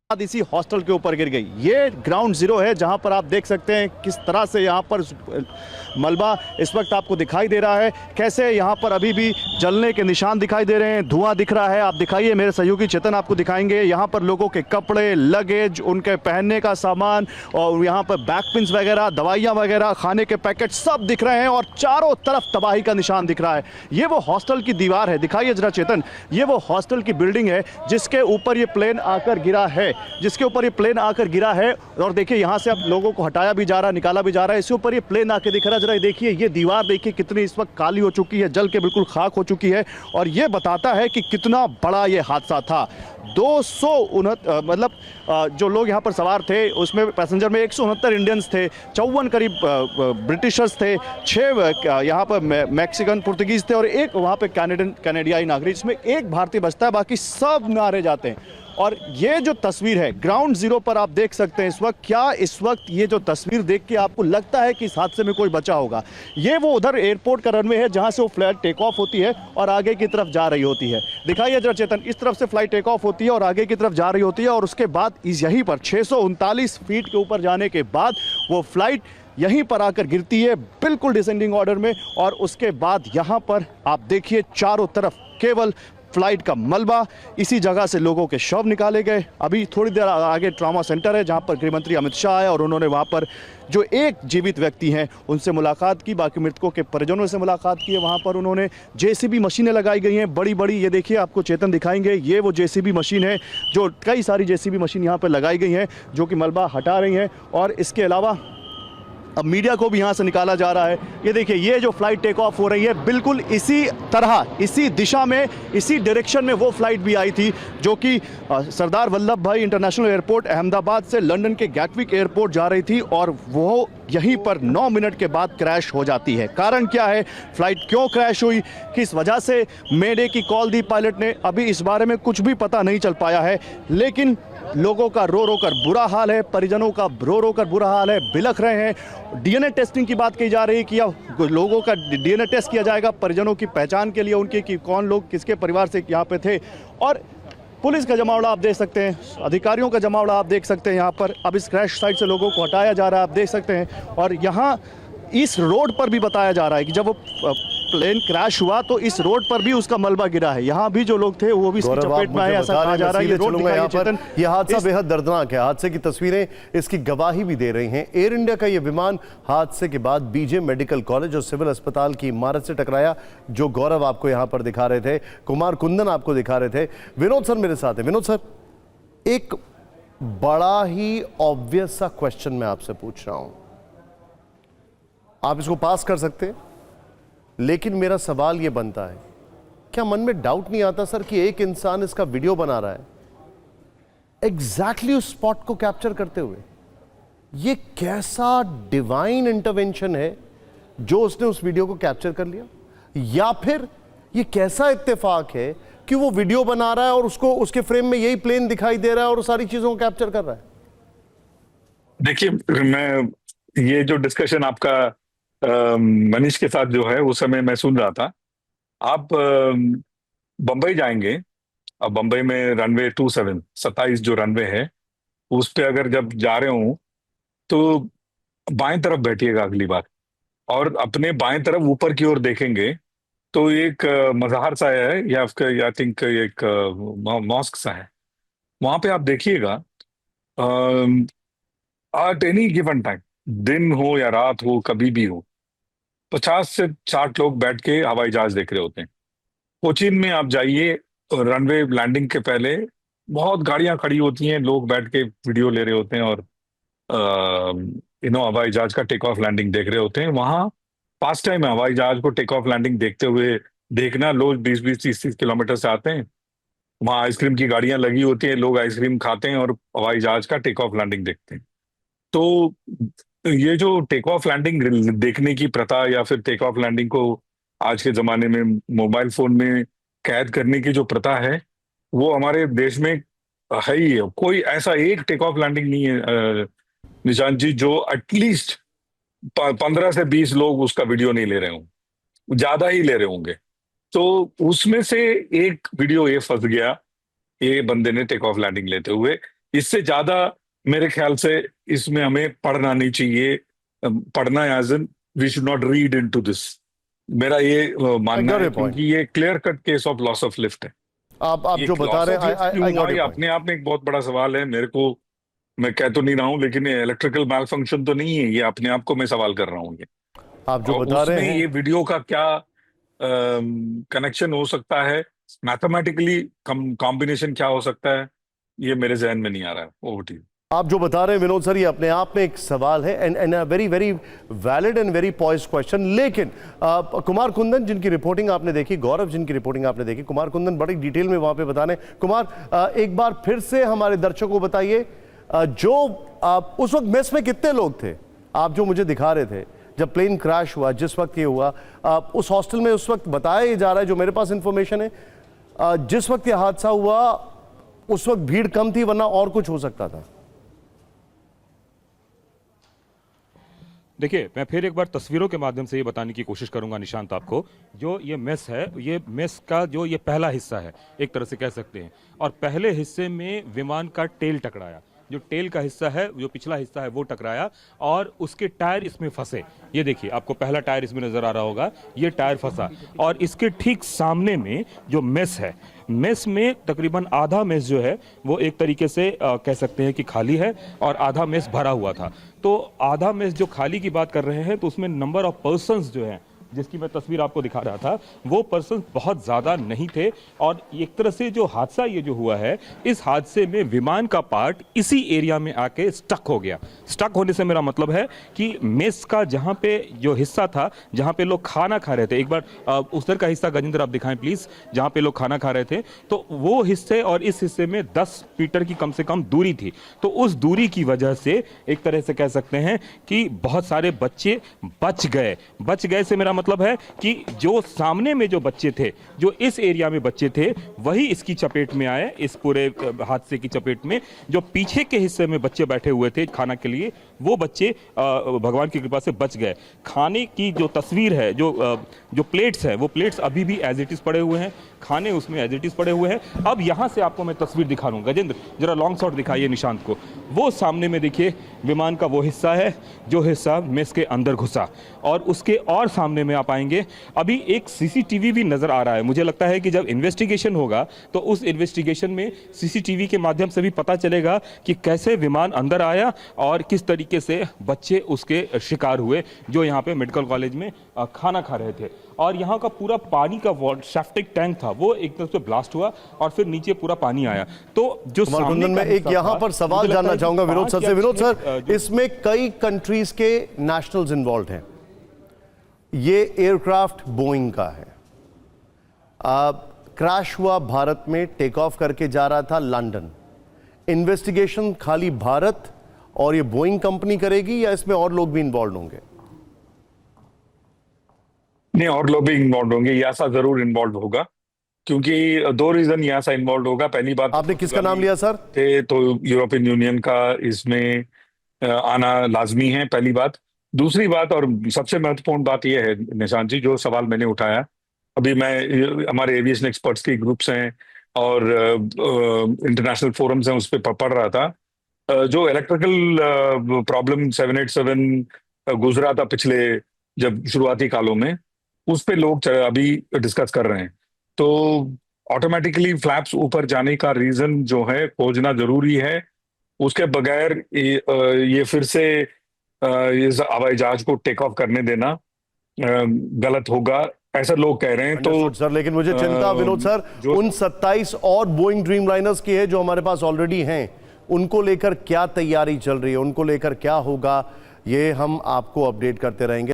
इसी हॉस्टल के ऊपर गिर गई। ये ग्राउंड जीरो है जहां पर आप देख सकते हैं किस तरह से यहां पर मलबा इस वक्त आपको दिखाई दे रहा है, कैसे यहां पर अभी भी जलने के निशान दिखाई दे रहे हैं, धुआं दिख रहा है। आप दिखाइए, मेरे सहयोगी चेतन आपको दिखाएंगे। यहां पर लोगों के कपड़े, लगेज, उनके पहनने का सामान और यहां पर बैक पिन्स वगैरह, दवाइयां वगैरह, खाने के पैकेट सब दिख रहे हैं और चारों तरफ तबाही का निशान दिख रहा है। ये वो हॉस्टल की दीवार है, दिखाइए जरा चेतन, ये वो हॉस्टल की बिल्डिंग है जिसके ऊपर ये प्लेन आकर गिरा है, और देखिए यहां से अब लोगों को हटाया भी जा रहा है, निकाला भी जा रहा है। इसके ऊपर ये प्लेन आके दिख रहा है, जरा देखिए ये दीवार देखिए कितनी इस वक्त काली हो चुकी है, जल के बिल्कुल खाक हो चुकी है, और ये बताता है कि कितना बड़ा ये हादसा था। 269 मतलब जो लोग यहाँ पर सवार थे उसमें पैसेंजर में 169 इंडियंस थे, 54 करीब ब्रिटिशर्स थे, 6 यहाँ पर मैक्सिकन पुर्तगीज थे और एक वहाँ पे कैनेडियाई नागरिक, इसमें एक भारतीय बचता है, बाकी सब मारे जाते हैं। और ये जो तस्वीर है ग्राउंड जीरो पर आप देख सकते हैं इस वक्त ये जो तस्वीर देख के आपको लगता है कि इस हादसे में कोई बचा होगा। ये वो उधर एयरपोर्ट का रनवे है जहां से वो फ्लाइट टेक ऑफ होती है और आगे की तरफ जा रही होती है। दिखाइए जरा चेतन, इस तरफ से फ्लाइट टेक ऑफ होती है और आगे की तरफ जा रही होती है, और उसके बाद यहीं पर 639 फीट के ऊपर जाने के बाद वो फ्लाइट यहीं पर आकर गिरती है बिल्कुल डिसेंडिंग ऑर्डर में। और उसके बाद यहाँ पर आप देखिए चारों तरफ केवल फ्लाइट का मलबा, इसी जगह से लोगों के शव निकाले गए। अभी थोड़ी देर आगे ट्रॉमा सेंटर है जहां पर गृह मंत्री अमित शाह आए और उन्होंने वहां पर जो एक जीवित व्यक्ति हैं उनसे मुलाकात की, बाकी मृतकों के परिजनों से मुलाकात की है। वहां पर उन्होंने जेसीबी मशीनें लगाई गई हैं बड़ी बड़ी, ये देखिए आपको चेतन दिखाएंगे, ये वो जेसीबी मशीन है, जो कई सारी जेसीबी मशीन यहाँ पर लगाई गई हैं जो कि मलबा हटा रही हैं। और इसके अलावा अब मीडिया को भी यहाँ से निकाला जा रहा है। ये देखिए ये जो फ्लाइट टेक ऑफ हो रही है बिल्कुल इसी तरह, इसी दिशा में, इसी डायरेक्शन में वो फ्लाइट भी आई थी जो कि सरदार वल्लभ भाई इंटरनेशनल एयरपोर्ट अहमदाबाद से लंदन के गैटविक एयरपोर्ट जा रही थी, और वो यहीं पर 9 मिनट के बाद क्रैश हो जाती है। कारण क्या है, फ्लाइट क्यों क्रैश हुई, किस वजह से मेडे की कॉल दी पायलट ने, अभी इस बारे में कुछ भी पता नहीं चल पाया है। लेकिन लोगों का रो रो कर बुरा हाल है, परिजनों का रो रो कर बुरा हाल है, बिलख रहे हैं। डीएनए टेस्टिंग की बात की जा रही है कि लोगों का डीएनए टेस्ट किया जाएगा परिजनों की पहचान के लिए, उनके कि कौन लोग किसके परिवार से यहाँ पे थे। और पुलिस का जमावड़ा आप देख सकते हैं, अधिकारियों का जमावड़ा आप देख सकते हैं यहाँ पर। अब इस क्रैश साइट से लोगों को हटाया जा रहा है, आप देख सकते हैं। और यहाँ इस रोड पर भी बताया जा रहा है कि जब वो प्लेन क्रैश हुआ तो इस रोड पर भी उसका मलबा गिरा है, यहाँ भी जो लोग थे वो भी इसकी चपेट में आए, ऐसा कहा जा रहा है। ये रोड दिखाइए चेतन, ये हादसा बेहद दर्दनाक है। हादसे की तस्वीरें इसकी गवाही भी दे रही हैं। एयर इंडिया का ये विमान हादसे के बाद बीजे मेडिकल कॉलेज और सिविल अस्पताल की इमारत से टकराया, जो गौरव आपको यहाँ पर दिखा रहे थे, कुमार कुंदन आपको दिखा रहे थे। विनोद सर मेरे साथ है। विनोद सर, एक बड़ा ही ऑब्वियस सा क्वेश्चन मैं आपसे पूछ रहा हूं, आप इसको पास कर सकते हैं, लेकिन मेरा सवाल यह बनता है, क्या मन में डाउट नहीं आता सर कि एक इंसान इसका वीडियो बना रहा है एग्जैक्टली उस स्पॉट को कैप्चर करते हुए? ये कैसा डिवाइन इंटरवेंशन है जो उसने उस वीडियो को कैप्चर कर लिया, या फिर ये कैसा इत्तेफाक है कि वो वीडियो बना रहा है और उसको उसके फ्रेम में यही प्लेन दिखाई दे रहा है और सारी चीजों को कैप्चर कर रहा है? देखिए, मैं ये जो डिस्कशन आपका मनीष के साथ जो है उस समय मैं सुन रहा था। आप बंबई जाएंगे, अब बंबई में रनवे 27 जो रनवे है उस पे अगर जब जा रहे हो तो बाएं तरफ बैठिएगा अगली बार, और अपने बाएं तरफ ऊपर की ओर देखेंगे तो एक मज़ार सा है, या आई थिंक एक मॉस्क सा है, वहां पे आप देखिएगा। एट एनी गिवन टाइम, दिन हो या रात हो, कभी भी हो, 50 से 60 लोग बैठ के हवाई जहाज देख रहे होते हैं। कोचीन में आप जाइए, रनवे लैंडिंग के पहले बहुत गाड़ियां खड़ी होती हैं, लोग बैठ के वीडियो ले रहे होते हैं और हवाई जहाज का टेक ऑफ लैंडिंग देख रहे होते हैं। वहां पास टाइम है हवाई जहाज को टेक ऑफ लैंडिंग देखते हुए देखना। लोग 20-20, 30-30 किलोमीटर से आते हैं, वहां आइसक्रीम की गाड़ियां लगी होती हैं, लोग आइसक्रीम खाते हैं और हवाई जहाज का टेक ऑफ लैंडिंग देखते हैं। तो ये जो टेक ऑफ लैंडिंग देखने की प्रथा, या फिर टेक ऑफ लैंडिंग को आज के जमाने में मोबाइल फोन में कैद करने की जो प्रथा है, वो हमारे देश में है ही है। कोई ऐसा एक टेक ऑफ लैंडिंग नहीं है निशांत जी जो एटलीस्ट 15 से 20 लोग उसका वीडियो नहीं ले रहे होंगे, ज्यादा ही ले रहे होंगे। तो उसमें से एक वीडियो ये फंस गया, ये बंदे ने टेक ऑफ लैंडिंग लेते हुए, इससे ज्यादा मेरे ख्याल से इसमें हमें पढ़ना नहीं चाहिए। पढ़ना as in we should not read into this, मेरा ये मानना got है, your point. क्योंकि ये clear cut case of loss of lift है। आप ये जो बता रहे हैं, loss of lift क्यों I got हुआ, ये your point. अपने आप में एक बहुत बड़ा सवाल है। मेरे को, मैं कह तो नहीं रहा हूं, लेकिन ये इलेक्ट्रिकल मैल फंक्शन तो नहीं है, ये अपने आप को मैं सवाल कर रहा हूँ। ये आप जो और बता रहे उसमें हैं, ये वीडियो का क्या कनेक्शन हो सकता है, मैथमेटिकली कॉम्बिनेशन क्या हो सकता है, ये मेरे जहन में नहीं आ रहा है। Over to you. आप जो बता रहे हैं विनोद सर, ये अपने आप में एक सवाल है and a very very valid and very poised question. लेकिन कुमार कुंदन जिनकी रिपोर्टिंग आपने देखी, गौरव जिनकी रिपोर्टिंग आपने देखी, कुमार कुंदन बड़ी डिटेल में वहां पे बता रहे हैं। कुमार, एक बार फिर से हमारे दर्शकों को बताइए, जो उस वक्त मेस में कितने लोग थे, आप जो मुझे दिखा रहे थे जब प्लेन क्रैश हुआ, जिस वक्त ये हुआ, उस हॉस्टल में उस वक्त बताया जा रहा है, जो मेरे पास इंफॉर्मेशन है, जिस वक्त ये हादसा हुआ उस वक्त भीड़ कम थी, वरना और कुछ हो सकता था। देखिए, मैं फिर एक बार तस्वीरों के माध्यम से ये बताने की कोशिश करूंगा निशांत आपको, जो ये मेस है, ये मेस का जो ये पहला हिस्सा है एक तरह से कह सकते हैं, और पहले हिस्से में विमान का टेल टकराया। जो टेल का हिस्सा है, जो पिछला हिस्सा है, वो टकराया और उसके टायर इसमें फंसे। ये देखिए, आपको पहला टायर इसमें नजर आ रहा होगा, ये टायर फंसा, और इसके ठीक सामने में जो मेस है, मेस में तकरीबन आधा मेस जो है वो एक तरीके से कह सकते हैं कि खाली है, और आधा मेस भरा हुआ था। तो आधा मेस जो खाली की बात कर रहे हैं, तो उसमें नंबर ऑफ पर्सन्स जो हैं, जिसकी मैं तस्वीर आपको दिखा रहा था, वो पर्सन बहुत ज़्यादा नहीं थे। और एक तरह से जो हादसा ये जो हुआ है, इस हादसे में विमान का पार्ट इसी एरिया में आके स्टक हो गया। स्टक होने से मेरा मतलब है कि मेस का जहाँ पे जो हिस्सा था, जहाँ पे लोग खाना खा रहे थे, एक बार उधर का हिस्सा गजेंद्र आप दिखाएं प्लीज़, जहाँ पे लोग खाना खा रहे थे, तो वो हिस्से और इस हिस्से में 10 मीटर की कम से कम दूरी थी। तो उस दूरी की वजह से एक तरह से कह सकते हैं कि बहुत सारे बच्चे बच गए। बच गए से मेरा मतलब है कि जो सामने में जो बच्चे थे, जो इस एरिया में बच्चे थे, वही इसकी चपेट में आए, इस पूरे हादसे की चपेट में। जो पीछे के हिस्से में बच्चे बैठे हुए थे खाना के लिए, वो बच्चे भगवान की कृपा से बच गए। खाने की जो तस्वीर है, जो प्लेट्स हैं, वो प्लेट्स अभी भी एज इट इज पड़े हुए हैं, खाने उसमें एज इट इज पड़े हुए हैं। अब यहां से आपको मैं तस्वीर दिखा दूं, गजेंद्र जरा लॉन्ग शॉट दिखाइए निशांत को। वो सामने में देखिए विमान का वो हिस्सा है जो हिस्सा मेस के अंदर घुसा, और उसके और सामने में आप आएंगे, अभी एक सीसीटीवी भी नजर आ रहा है। मुझे लगता है कि जब इन्वेस्टिगेशन होगा तो उस इन्वेस्टिगेशन में सीसीटीवी के माध्यम से भी पता चलेगा कि कैसे विमान अंदर आया और किस तरीके से बच्चे उसके शिकार हुए, जो यहाँ पे मेडिकल कॉलेज में खाना खा रहे थे। और यहाँ का पूरा पानी का सेप्टिक टैंक था, वो एक तरफ से ब्लास्ट हुआ और फिर नीचे पूरा पानी आया। तो जो कुमार मैं एक यहाँ पर सवाल जानना चाहूंगा विनोद सर से। विनोद सर, इसमें कई कंट्रीज के नेशनल्स इन्वॉल्व हैं। ये एयरक्राफ्ट बोइंग का है, क्रैश हुआ भारत में, टेक ऑफ करके जा रहा था लंदन। इन्वेस्टिगेशन खाली भारत और ये बोइंग कंपनी करेगी, या इसमें और लोग भी इन्वॉल्व होंगे? नहीं, और लोग भी इन्वॉल्व होंगे, यासा जरूर इन्वॉल्व होगा, क्योंकि 2 रीजन यासा इन्वॉल्व होगा। पहली बात, आपने किसका नाम लिया सर? थे तो यूरोपियन यूनियन का इसमें आना लाजमी है, पहली बात। दूसरी बात और सबसे महत्वपूर्ण बात यह है निशांत जी, जो सवाल मैंने उठाया, अभी मैं हमारे एविएशन एक्सपर्ट्स के ग्रुप्स हैं और इंटरनेशनल फोरम्स हैं, उस पर पढ़ रहा था। जो इलेक्ट्रिकल प्रॉब्लम 787 गुजरा था पिछले जब शुरुआती कालों में, उस पे लोग अभी डिस्कस कर रहे हैं। तो ऑटोमेटिकली फ्लैप्स ऊपर जाने का रीजन जो है खोजना जरूरी है। उसके बगैर ये फिर से इस हवाई जहाज को टेक ऑफ करने देना गलत होगा, ऐसा लोग कह रहे हैं। तो सर, लेकिन मुझे चिंता विनोद सर उन 27 और बोइंग ड्रीम लाइनर्स की है जो हमारे पास ऑलरेडी हैं। उनको लेकर क्या तैयारी चल रही है, उनको लेकर क्या होगा, ये हम आपको अपडेट करते रहेंगे।